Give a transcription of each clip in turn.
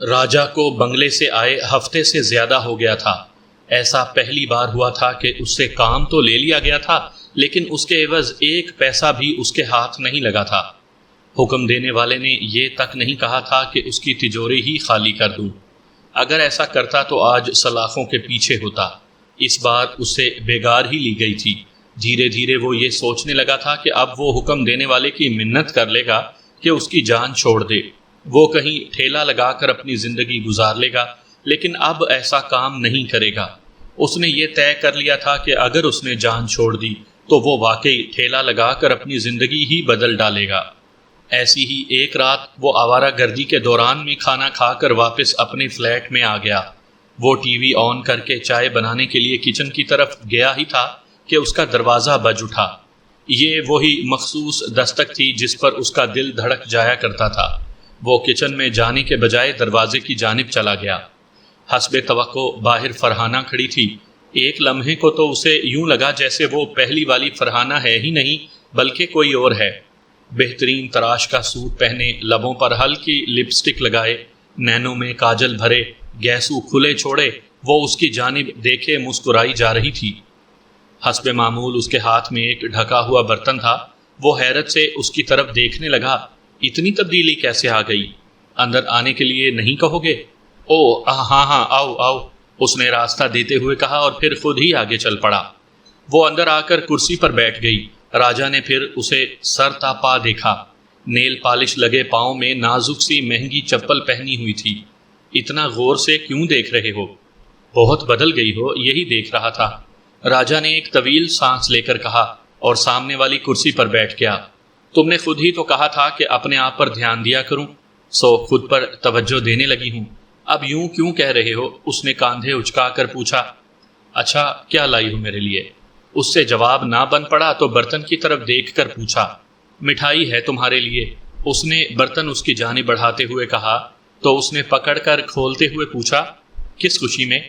راجا کو بنگلے سے آئے ہفتے سے زیادہ ہو گیا تھا۔ ایسا پہلی بار ہوا تھا کہ اس سے کام تو لے لیا گیا تھا، لیکن اس کے عوض ایک پیسہ بھی اس کے ہاتھ نہیں لگا تھا۔ حکم دینے والے نے یہ تک نہیں کہا تھا کہ اس کی تجوری ہی خالی کر دوں۔ اگر ایسا کرتا تو آج سلاخوں کے پیچھے ہوتا۔ اس بار اس سے بےگار ہی لی گئی تھی۔ دھیرے دھیرے وہ یہ سوچنے لگا تھا کہ اب وہ حکم دینے والے کی منت کر لے گا کہ اس کی جان چھوڑ دے۔ وہ کہیں ٹھیلا لگا کر اپنی زندگی گزار لے گا، لیکن اب ایسا کام نہیں کرے گا۔ اس نے یہ طے کر لیا تھا کہ اگر اس نے جان چھوڑ دی تو وہ واقعی ٹھیلا لگا کر اپنی زندگی ہی بدل ڈالے گا۔ ایسی ہی ایک رات وہ آوارہ گردی کے دوران میں کھانا کھا کر واپس اپنے فلیٹ میں آ گیا۔ وہ ٹی وی آن کر کے چائے بنانے کے لیے کچن کی طرف گیا ہی تھا کہ اس کا دروازہ بج اٹھا۔ یہ وہی مخصوص دستک تھی جس پر اس کا دل دھڑک جایا کرتا تھا۔ وہ کچن میں جانے کے بجائے دروازے کی جانب چلا گیا۔ حسب توقع باہر فرحانہ کھڑی تھی۔ ایک لمحے کو تو اسے یوں لگا جیسے وہ پہلی والی فرحانہ ہے ہی نہیں بلکہ کوئی اور ہے۔ بہترین تراش کا سوٹ پہنے، لبوں پر ہلکی لپسٹک لگائے، نینوں میں کاجل بھرے، گیسو کھلے چھوڑے، وہ اس کی جانب دیکھے مسکرائی جا رہی تھی۔ حسب معمول اس کے ہاتھ میں ایک ڈھکا ہوا برتن تھا۔ وہ حیرت سے اس کی طرف دیکھنے لگا۔ اتنی تبدیلی کیسے آ گئی؟ اندر آنے کے لیے نہیں کہو گے؟ او ہاں ہاں آؤ آؤ، اس نے راستہ دیتے ہوئے کہا اور پھر خود ہی آگے چل پڑا۔ وہ اندر آ کر کرسی پر بیٹھ گئی۔ راجا نے پھر اسے سر تا پا دیکھا۔ نیل پالش لگے پاؤں میں نازک سی مہنگی چپل پہنی ہوئی تھی۔ اتنا غور سے کیوں دیکھ رہے ہو؟ بہت بدل گئی ہو، یہی دیکھ رہا تھا۔ راجا نے ایک طویل سانس لے کر کہا اور سامنے والی کرسی پر بیٹھ گیا۔ تم نے خود ہی تو کہا تھا کہ اپنے آپ پر دھیان دیا کروں، سو خود پر توجہ دینے لگی ہوں۔ اب یوں کیوں کہہ رہے ہو؟ اس نے کاندھے اچکا کر پوچھا۔ اچھا کیا لائی ہو میرے لیے؟ اس سے جواب نہ بن پڑا تو برتن کی طرف دیکھ کر پوچھا۔ مٹھائی ہے تمہارے لیے، اس نے برتن اس کی جانب بڑھاتے ہوئے کہا تو اس نے پکڑ کر کھولتے ہوئے پوچھا، کس خوشی میں؟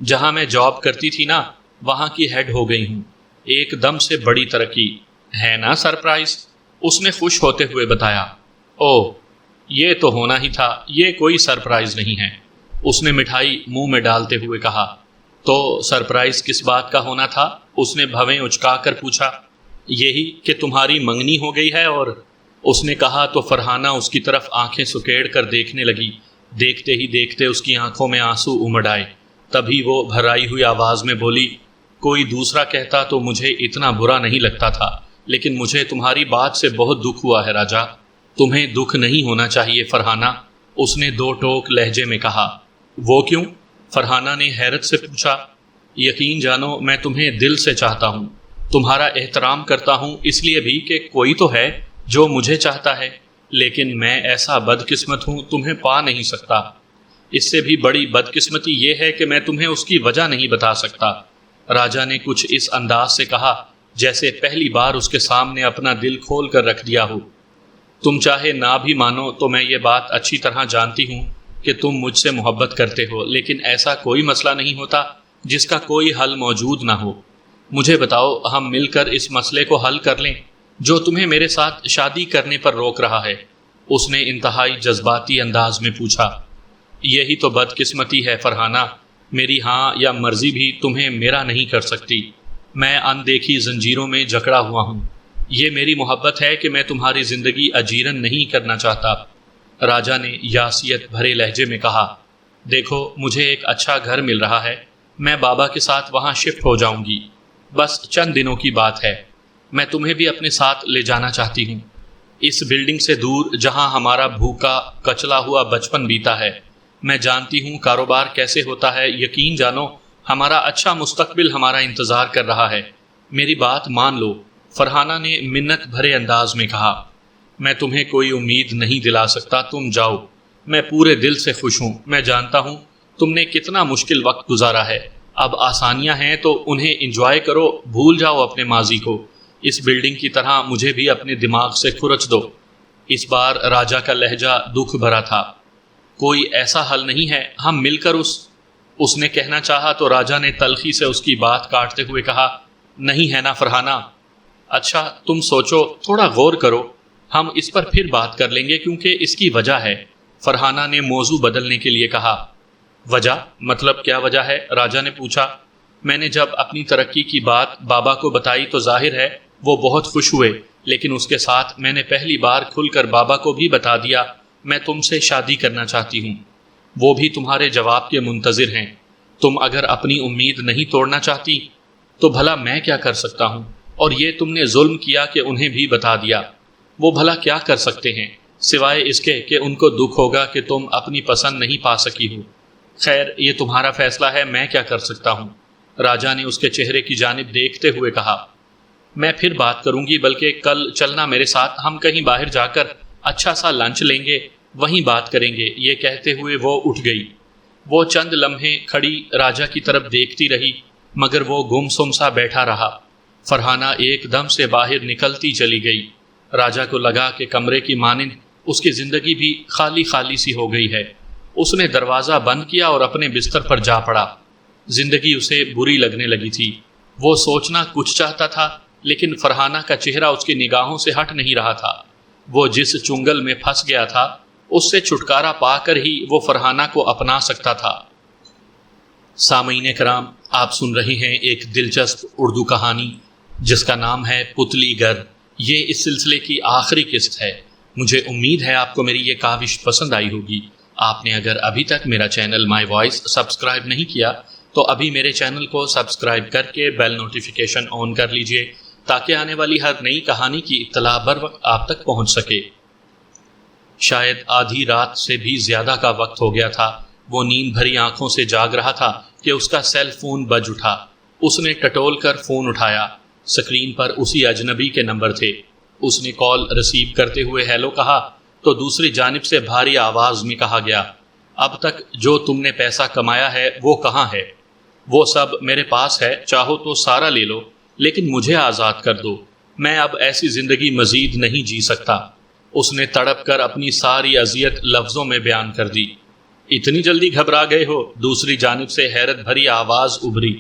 جہاں میں جاب کرتی تھی نا، وہاں کی ہیڈ ہو گئی ہوں۔ ایک دم سے بڑی ترقی ہے نا سرپرائز؟ اس نے خوش ہوتے ہوئے بتایا۔ او یہ تو ہونا ہی تھا، یہ کوئی سرپرائز نہیں ہے، اس نے مٹھائی منہ میں ڈالتے ہوئے کہا۔ تو سرپرائز کس بات کا ہونا تھا؟ اس نے بھویں اچکا کر پوچھا۔ یہی کہ تمہاری منگنی ہو گئی ہے اور اس نے کہا تو فرحانہ اس کی طرف آنکھیں سکیڑ کر دیکھنے لگی۔ دیکھتے ہی دیکھتے اس کی آنکھوں میں آنسو امڑ آئے۔ تبھی وہ بھرائی ہوئی آواز میں بولی، کوئی دوسرا کہتا تو مجھے اتنا برا نہیں لگتا تھا، لیکن مجھے تمہاری بات سے بہت دکھ ہوا ہے راجا۔ تمہیں دکھ نہیں ہونا چاہیے فرحانہ، اس نے دو ٹوک لہجے میں کہا۔ وہ کیوں؟ فرحانہ نے حیرت سے پوچھا۔ یقین جانو میں تمہیں دل سے چاہتا ہوں، تمہارا احترام کرتا ہوں، اس لیے بھی کہ کوئی تو ہے جو مجھے چاہتا ہے، لیکن میں ایسا بدقسمت ہوں تمہیں پا نہیں سکتا۔ اس سے بھی بڑی بدقسمتی یہ ہے کہ میں تمہیں اس کی وجہ نہیں بتا سکتا۔ راجا نے کچھ اس انداز سے کہا جیسے پہلی بار اس کے سامنے اپنا دل کھول کر رکھ دیا ہو۔ تم چاہے نہ بھی مانو تو میں یہ بات اچھی طرح جانتی ہوں کہ تم مجھ سے محبت کرتے ہو، لیکن ایسا کوئی مسئلہ نہیں ہوتا جس کا کوئی حل موجود نہ ہو۔ مجھے بتاؤ، ہم مل کر اس مسئلے کو حل کر لیں جو تمہیں میرے ساتھ شادی کرنے پر روک رہا ہے، اس نے انتہائی جذباتی انداز میں پوچھا۔ یہی تو بدقسمتی ہے فرحانہ، میری ہاں یا مرضی بھی تمہیں میرا نہیں کر سکتی۔ میں اندیکھی زنجیروں میں جکڑا ہوا ہوں۔ یہ میری محبت ہے کہ میں تمہاری زندگی اجیرن نہیں کرنا چاہتا۔ راجا نے یاسیت بھرے لہجے میں کہا، دیکھو مجھے ایک اچھا گھر مل رہا ہے، میں بابا کے ساتھ وہاں شفٹ ہو جاؤں گی، بس چند دنوں کی بات ہے۔ میں تمہیں بھی اپنے ساتھ لے جانا چاہتی ہوں، اس بلڈنگ سے دور جہاں ہمارا بھوکا کچلا ہوا بچپن بیتا ہے۔ میں جانتی ہوں کاروبار کیسے ہوتا ہے، یقین جانو ہمارا اچھا مستقبل ہمارا انتظار کر رہا ہے۔ میری بات مان لو، فرحانہ نے منت بھرے انداز میں کہا۔ میں تمہیں کوئی امید نہیں دلا سکتا، تم جاؤ، میں پورے دل سے خوش ہوں۔ میں جانتا ہوں تم نے کتنا مشکل وقت گزارا ہے، اب آسانیاں ہیں تو انہیں انجوائے کرو، بھول جاؤ اپنے ماضی کو۔ اس بلڈنگ کی طرح مجھے بھی اپنے دماغ سے کھرچ دو۔ اس بار راجا کا لہجہ دکھ بھرا تھا۔ کوئی ایسا حل نہیں ہے، ہم مل کر اس نے کہنا چاہا تو راجا نے تلخی سے اس کی بات کاٹتے ہوئے کہا، نہیں ہے نا فرحانہ؟ اچھا تم سوچو، تھوڑا غور کرو، ہم اس پر پھر بات کر لیں گے کیونکہ اس کی وجہ ہے۔ فرحانہ نے موضوع بدلنے کے لیے کہا۔ وجہ؟ مطلب کیا وجہ ہے؟ راجا نے پوچھا۔ میں نے جب اپنی ترقی کی بات بابا کو بتائی تو ظاہر ہے وہ بہت خوش ہوئے، لیکن اس کے ساتھ میں نے پہلی بار کھل کر بابا کو بھی بتا دیا میں تم سے شادی کرنا چاہتی ہوں۔ وہ بھی تمہارے جواب کے منتظر ہیں۔ تم اگر اپنی امید نہیں توڑنا چاہتی تو بھلا میں کیا کر سکتا ہوں؟ اور یہ تم نے ظلم کیا کہ انہیں بھی بتا دیا۔ وہ بھلا کیا کر سکتے ہیں سوائے اس کے کہ ان کو دکھ ہوگا کہ تم اپنی پسند نہیں پا سکی ہو۔ خیر، یہ تمہارا فیصلہ ہے، میں کیا کر سکتا ہوں؟ راجا نے اس کے چہرے کی جانب دیکھتے ہوئے کہا۔ میں پھر بات کروں گی، بلکہ کل چلنا میرے ساتھ، ہم کہیں باہر جا کر اچھا سا لنچ لیں گے، وہیں بات کریں گے۔ یہ کہتے ہوئے وہ اٹھ گئی۔ وہ چند لمحے کھڑی راجا کی طرف دیکھتی رہی، مگر وہ گم سم سا بیٹھا رہا۔ فرحانہ ایک دم سے باہر نکلتی چلی گئی۔ راجا کو لگا کہ کمرے کی مانند اس کی زندگی بھی خالی خالی سی ہو گئی ہے۔ اس نے دروازہ بند کیا اور اپنے بستر پر جا پڑا۔ زندگی اسے بری لگنے لگی تھی۔ وہ سوچنا کچھ چاہتا تھا، لیکن فرحانہ کا چہرہ اس کی نگاہوں سے ہٹ نہیں رہا تھا۔ وہ جس چنگل میں پھنس گیا تھا، اس سے چھٹکارا پا کر ہی وہ فرحانہ کو اپنا سکتا تھا۔ سامعین کرام، آپ سن رہے ہیں ایک دلچسپ اردو کہانی جس کا نام ہے پتلی گر۔ یہ اس سلسلے کی آخری قسط ہے۔ مجھے امید ہے آپ کو میری یہ کاوش پسند آئی ہوگی۔ آپ نے اگر ابھی تک میرا چینل مائی وائس سبسکرائب نہیں کیا تو ابھی میرے چینل کو سبسکرائب کر کے بیل نوٹیفیکیشن آن کر لیجئے تاکہ آنے والی ہر نئی کہانی کی اطلاع بر وقت آپ تک پہنچ سکے۔ شاید آدھی رات سے بھی زیادہ کا وقت ہو گیا تھا۔ وہ نیند بھری آنکھوں سے جاگ رہا تھا کہ اس کا سیل فون بج اٹھا۔ اس نے ٹٹول کر فون اٹھایا۔ سکرین پر اسی اجنبی کے نمبر تھے۔ اس نے کال ریسیو کرتے ہوئے ہیلو کہا تو دوسری جانب سے بھاری آواز میں کہا گیا، اب تک جو تم نے پیسہ کمایا ہے وہ کہاں ہے؟ وہ سب میرے پاس ہے، چاہو تو سارا لے لو، لیکن مجھے آزاد کر دو۔ میں اب ایسی زندگی مزید نہیں جی سکتا۔ اس نے تڑپ کر اپنی ساری اذیت لفظوں میں بیان کر دی۔ اتنی جلدی گھبرا گئے ہو؟ دوسری جانب سے حیرت بھری آواز ابھری۔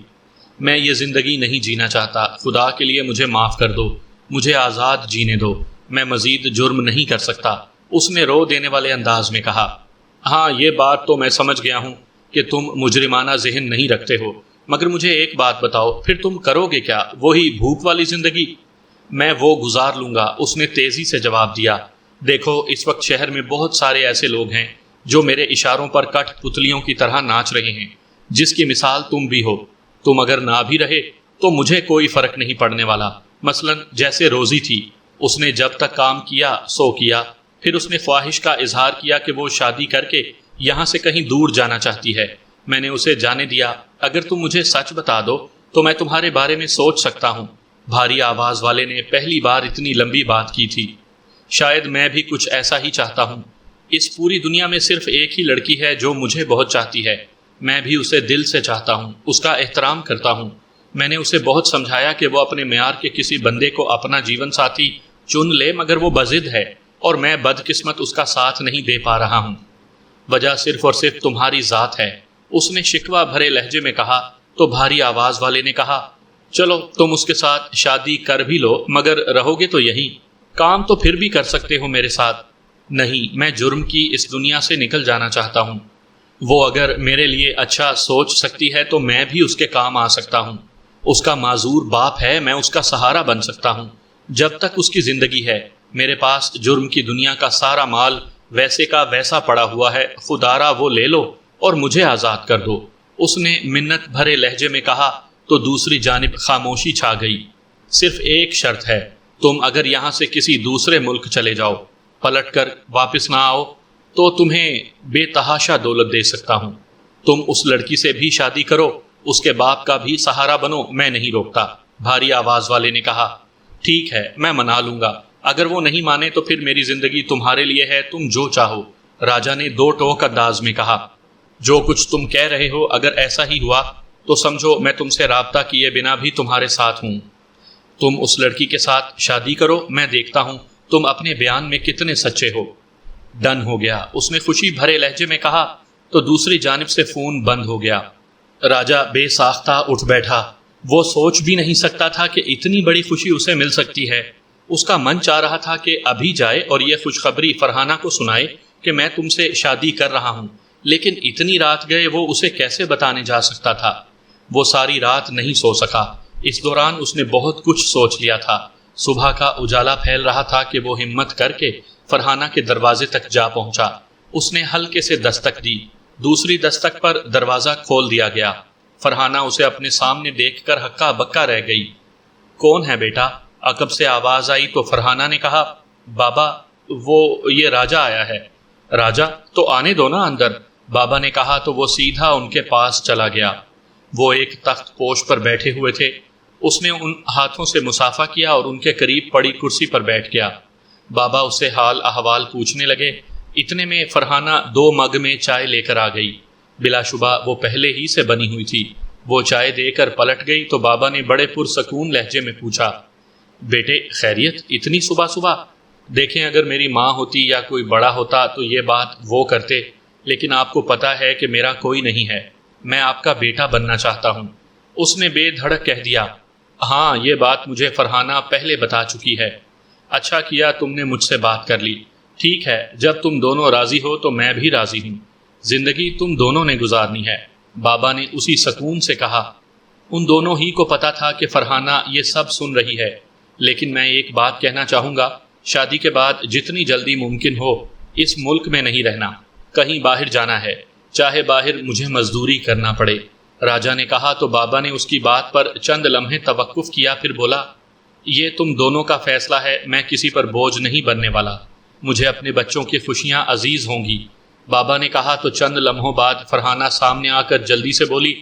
میں یہ زندگی نہیں جینا چاہتا، خدا کے لیے مجھے معاف کر دو، مجھے آزاد جینے دو، میں مزید جرم نہیں کر سکتا، اس نے رو دینے والے انداز میں کہا۔ ہاں، یہ بات تو میں سمجھ گیا ہوں کہ تم مجرمانہ ذہن نہیں رکھتے ہو، مگر مجھے ایک بات بتاؤ، پھر تم کرو گے کیا؟ وہی بھوک والی زندگی؟ میں وہ گزار لوں گا، اس نے تیزی سے جواب دیا۔ دیکھو، اس وقت شہر میں بہت سارے ایسے لوگ ہیں جو میرے اشاروں پر کٹ پتلیوں کی طرح ناچ رہے ہیں، جس کی مثال تم بھی ہو۔ تم اگر نہ بھی رہے تو مجھے کوئی فرق نہیں پڑنے والا۔ مثلا جیسے روزی تھی، اس نے جب تک کام کیا سو کیا، پھر اس نے خواہش کا اظہار کیا کہ وہ شادی کر کے یہاں سے کہیں دور جانا چاہتی ہے۔ میں نے اسے جانے دیا۔ اگر تم مجھے سچ بتا دو تو میں تمہارے بارے میں سوچ سکتا ہوں۔ بھاری آواز والے نے پہلی بار اتنی لمبی بات کی تھی۔ شاید میں بھی کچھ ایسا ہی چاہتا ہوں۔ اس پوری دنیا میں صرف ایک ہی لڑکی ہے جو مجھے بہت چاہتی ہے۔ میں بھی اسے دل سے چاہتا ہوں، اس کا احترام کرتا ہوں۔ میں نے اسے بہت سمجھایا کہ وہ اپنے معیار کے کسی بندے کو اپنا جیون ساتھی چن لے، مگر وہ بضد ہے اور میں بدقسمت اس کا ساتھ نہیں دے پا رہا ہوں۔ وجہ صرف اور صرف تمہاری ذات ہے، اس نے شکوہ بھرے لہجے میں کہا تو بھاری آواز والے نے کہا، چلو تم اس کے ساتھ شادی کر بھی لو، مگر رہو گے تو یہی، کام تو پھر بھی کر سکتے ہو میرے ساتھ۔ نہیں، میں جرم کی اس دنیا سے نکل جانا چاہتا ہوں۔ وہ اگر میرے لیے اچھا سوچ سکتی ہے تو میں بھی اس کے کام آ سکتا ہوں۔ اس کا معذور باپ ہے، میں اس کا سہارا بن سکتا ہوں۔ جب تک اس کی زندگی ہے میرے پاس جرم کی دنیا کا سارا مال ویسے کا ویسا پڑا ہوا ہے، خدارا وہ لے لو اور مجھے آزاد کر دو، اس نے منت بھرے لہجے میں کہا تو دوسری جانب خاموشی چھا گئی۔ صرف ایک شرط ہے، تم اگر یہاں سے کسی دوسرے ملک چلے جاؤ، پلٹ کر واپس نہ آؤ تو تمہیں بے تحاشا دولت دے سکتا ہوں۔ تم اس لڑکی سے بھی شادی کرو، اس کے باپ کا بھی سہارا بنو، میں نہیں روکتا، بھاری آواز والے نے کہا۔ ٹھیک ہے، میں منا لوں گا، اگر وہ نہیں مانے تو پھر میری زندگی تمہارے لیے ہے، تم جو چاہو، راجا نے دو ٹوک انداز میں کہا۔ جو کچھ تم کہہ رہے ہو اگر ایسا ہی ہوا تو سمجھو میں تم سے رابطہ کیے بنا بھی تمہارے ساتھ ہوں۔ تم اس لڑکی کے ساتھ شادی کرو، میں دیکھتا ہوں تم اپنے بیان میں کتنے سچے ہو۔ ڈن ہو گیا، اس نے خوشی بھرے لہجے میں کہا تو دوسری جانب سے فون بند ہو گیا۔ راجا بے ساختہ اٹھ بیٹھا۔ وہ سوچ بھی نہیں سکتا تھا کہ اتنی بڑی خوشی اسے مل سکتی ہے۔ اس کا من چاہ رہا تھا کہ ابھی جائے اور یہ خوشخبری فرحانہ کو سنائے کہ میں تم سے شادی کر رہا ہوں، لیکن اتنی رات گئے وہ اسے کیسے بتانے جا سکتا تھا؟ وہ ساری رات نہیں سو سکا۔ اس دوران اس نے بہت کچھ سوچ لیا تھا۔ صبح کا اجالا پھیل رہا تھا کہ وہ ہمت کر کے فرحانہ کے دروازے تک جا پہنچا۔ اس نے ہلکے سے دستک دی۔ دوسری دستک پر دروازہ کھول دیا گیا۔ فرحانہ اسے اپنے سامنے دیکھ کر ہکا بکا رہ گئی۔ کون ہے بیٹا؟ عقب سے آواز آئی تو فرحانہ نے کہا، بابا یہ راجہ آیا ہے۔ راجہ؟ تو آنے دو نا اندر، بابا نے کہا تو وہ سیدھا ان کے پاس چلا گیا۔ وہ ایک تخت پوش پر بیٹھے ہوئے تھے۔ اس نے ان ہاتھوں سے مصافحہ کیا اور ان کے قریب پڑی کرسی پر بیٹھ گیا۔ بابا اس سے حال احوال پوچھنے لگے۔ اتنے میں فرحانہ 2 مگ میں چائے لے کر آ گئی۔ بلا شبہ وہ پہلے ہی سے بنی ہوئی تھی۔ وہ چائے دے کر پلٹ گئی تو بابا نے بڑے پرسکون لہجے میں پوچھا، بیٹے خیریت اتنی صبح صبح؟ دیکھیں اگر میری ماں ہوتی یا کوئی بڑا ہوتا تو یہ بات وہ کرتے، لیکن آپ کو پتہ ہے کہ میرا کوئی نہیں ہے، میں آپ کا بیٹا بننا چاہتا ہوں۔ اس نے بے دھڑک کہہ دیا، ہاں یہ بات مجھے فرحانہ پہلے بتا چکی ہے۔ اچھا کیا تم نے مجھ سے بات کر لی۔ ٹھیک ہے، جب تم دونوں راضی ہو تو میں بھی راضی ہوں۔ زندگی تم دونوں نے گزارنی ہے، بابا نے اسی سکون سے کہا۔ ان دونوں ہی کو پتا تھا کہ فرحانہ یہ سب سن رہی ہے، لیکن میں ایک بات کہنا چاہوں گا، شادی کے بعد جتنی جلدی ممکن ہو اس ملک میں نہیں رہنا، کہیں باہر جانا ہے، چاہے باہر مجھے مزدوری کرنا پڑے۔ راجہ نے کہا تو بابا نے اس کی بات پر چند لمحے توقف کیا، پھر بولا، یہ تم دونوں کا فیصلہ ہے، میں کسی پر بوجھ نہیں بننے والا، مجھے اپنے بچوں کی خوشیاں عزیز ہوں گی۔ بابا نے کہا تو چند لمحوں بعد فرحانہ سامنے آ کر جلدی سے بولی،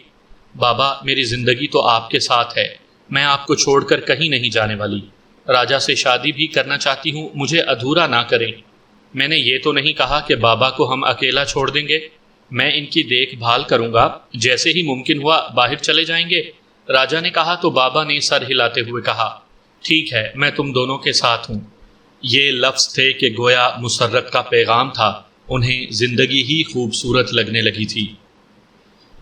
بابا میری زندگی تو آپ کے ساتھ ہے، میں آپ کو چھوڑ کر کہیں نہیں جانے والی۔ راجہ سے شادی بھی کرنا چاہتی ہوں، مجھے ادھورا نہ کریں۔ میں نے یہ تو نہیں کہا کہ بابا کو ہم اکیلا چھوڑ دیں گے، میں ان کی دیکھ بھال کروں گا، جیسے ہی ممکن ہوا باہر چلے جائیں گے۔ راجہ نے کہا تو بابا نے سر ہلاتے ہوئے کہا، ٹھیک ہے میں تم دونوں کے ساتھ ہوں۔ یہ لفظ تھے کہ گویا مسرت کا پیغام تھا، انہیں زندگی ہی خوبصورت لگنے لگی تھی۔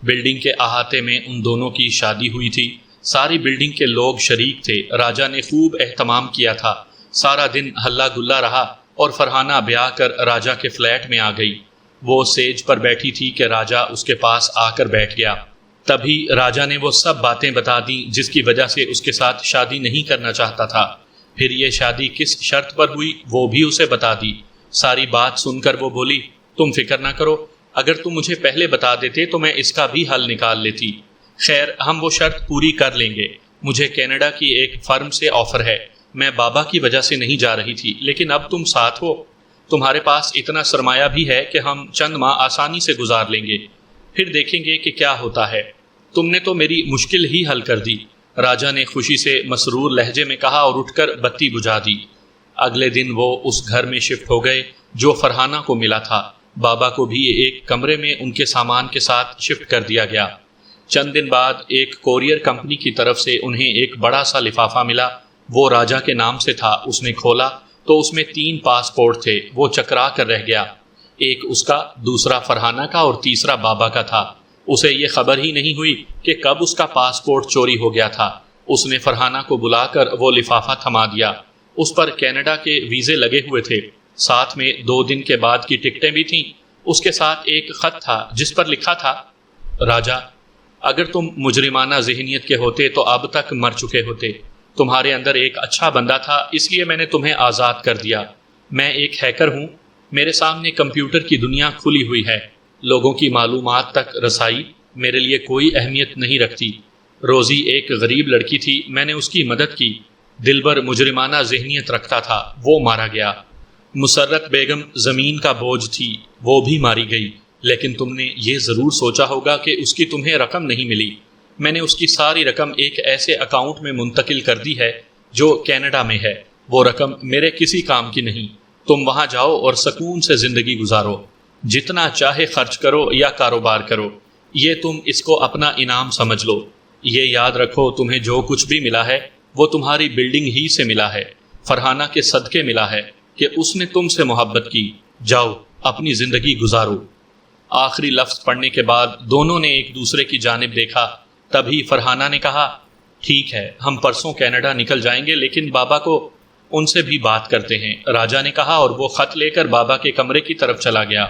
بلڈنگ کے احاطے میں ان دونوں کی شادی ہوئی تھی۔ ساری بلڈنگ کے لوگ شریک تھے۔ راجہ نے خوب اہتمام کیا تھا۔ سارا دن ہلا گلا رہا اور فرحانہ بیاہ کر راجہ کے فلیٹ میں آ گئی۔ وہ سیج پر بیٹھی تھی کہ راجہ اس کے پاس آ کر بیٹھ گیا۔ تبھی راجہ نے وہ سب باتیں بتا دیں جس کی وجہ سے اس کے ساتھ شادی نہیں کرنا چاہتا تھا۔ پھر یہ شادی کس شرط پر ہوئی وہ بھی اسے بتا دی۔ ساری بات سن کر وہ بولی، تم فکر نہ کرو، اگر تم مجھے پہلے بتا دیتے تو میں اس کا بھی حل نکال لیتی۔ خیر ہم وہ شرط پوری کر لیں گے۔ مجھے کینیڈا کی ایک فرم سے آفر ہے، میں بابا کی وجہ سے نہیں جا رہی تھی، لیکن اب تم ساتھ ہو، تمہارے پاس اتنا سرمایہ بھی ہے کہ ہم چند ماہ آسانی سے گزار لیں گے، پھر دیکھیں گے کہ کیا ہوتا ہے۔ تم نے تو میری مشکل ہی حل کر دی، راجہ نے خوشی سے مسرور لہجے میں کہا اور اٹھ کر بتی بجھا دی۔ اگلے دن وہ اس گھر میں شفٹ ہو گئے جو فرحانہ کو ملا تھا۔ بابا کو بھی ایک کمرے میں ان کے سامان کے ساتھ شفٹ کر دیا گیا۔ چند دن بعد ایک کوریئر کمپنی کی طرف سے انہیں ایک بڑا سا لفافہ ملا۔ وہ راجہ کے نام سے تھا۔ اس نے کھولا تو اس میں 3 پاسپورٹ تھے۔ وہ چکرا کر رہ گیا۔ ایک اس کا، دوسرا فرحانہ کا اور تیسرا بابا کا تھا۔ اسے یہ خبر ہی نہیں ہوئی کہ کب اس کا پاسپورٹ چوری ہو گیا تھا۔ اس نے فرحانہ کو بلا کر وہ لفافہ تھما دیا۔ اس پر کینیڈا کے ویزے لگے ہوئے تھے، ساتھ میں 2 دن کے بعد کی ٹکٹیں بھی تھیں۔ اس کے ساتھ ایک خط تھا جس پر لکھا تھا، راجہ اگر تم مجرمانہ ذہنیت کے ہوتے تو اب تک مر چکے ہوتے۔ تمہارے اندر ایک اچھا بندہ تھا، اس لیے میں نے تمہیں آزاد کر دیا۔ میں ایک ہیکر ہوں، میرے سامنے کمپیوٹر کی دنیا کھلی ہوئی ہے۔ لوگوں کی معلومات تک رسائی میرے لیے کوئی اہمیت نہیں رکھتی۔ روزی ایک غریب لڑکی تھی، میں نے اس کی مدد کی۔ دلبر مجرمانہ ذہنیت رکھتا تھا، وہ مارا گیا۔ مسرت بیگم زمین کا بوجھ تھی، وہ بھی ماری گئی۔ لیکن تم نے یہ ضرور سوچا ہوگا کہ اس کی تمہیں رقم نہیں ملی۔ میں نے اس کی ساری رقم ایک ایسے اکاؤنٹ میں منتقل کر دی ہے جو کینیڈا میں ہے۔ وہ رقم میرے کسی کام کی نہیں۔ تم وہاں جاؤ اور سکون سے زندگی گزارو، جتنا چاہے خرچ کرو یا کاروبار کرو۔ یہ تم اس کو اپنا انعام سمجھ لو۔ یہ یاد رکھو تمہیں جو کچھ بھی ملا ہے وہ تمہاری بلڈنگ ہی سے ملا ہے، فرحانہ کے صدقے ملا ہے کہ اس نے تم سے محبت کی۔ جاؤ اپنی زندگی گزارو۔ آخری لفظ پڑھنے کے بعد دونوں نے ایک دوسرے کی جانب دیکھا۔ تبھی فرحانہ نے کہا، ٹھیک ہے ہم پرسوں کینیڈا نکل جائیں گے، لیکن بابا کو ان سے بھی بات کرتے ہیں، راجا نے کہا، اور وہ خط لے کر بابا کے کمرے کی طرف چلا گیا۔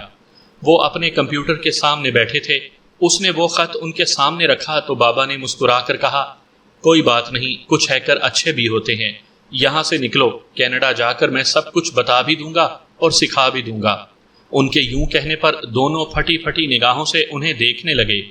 وہ اپنے کمپیوٹر کے سامنے بیٹھے تھے، اس نے وہ خط ان کے سامنے رکھا تو بابا نے مسکرا کر کہا، کوئی بات نہیں، کچھ ہیکر اچھے بھی ہوتے ہیں، یہاں سے نکلو، کینیڈا جا کر میں سب کچھ بتا بھی دوں گا اور سکھا بھی دوں گا۔ ان کے یوں کہنے پر دونوں پھٹی پھٹی نگاہوں سے انہیں دیکھنے لگے۔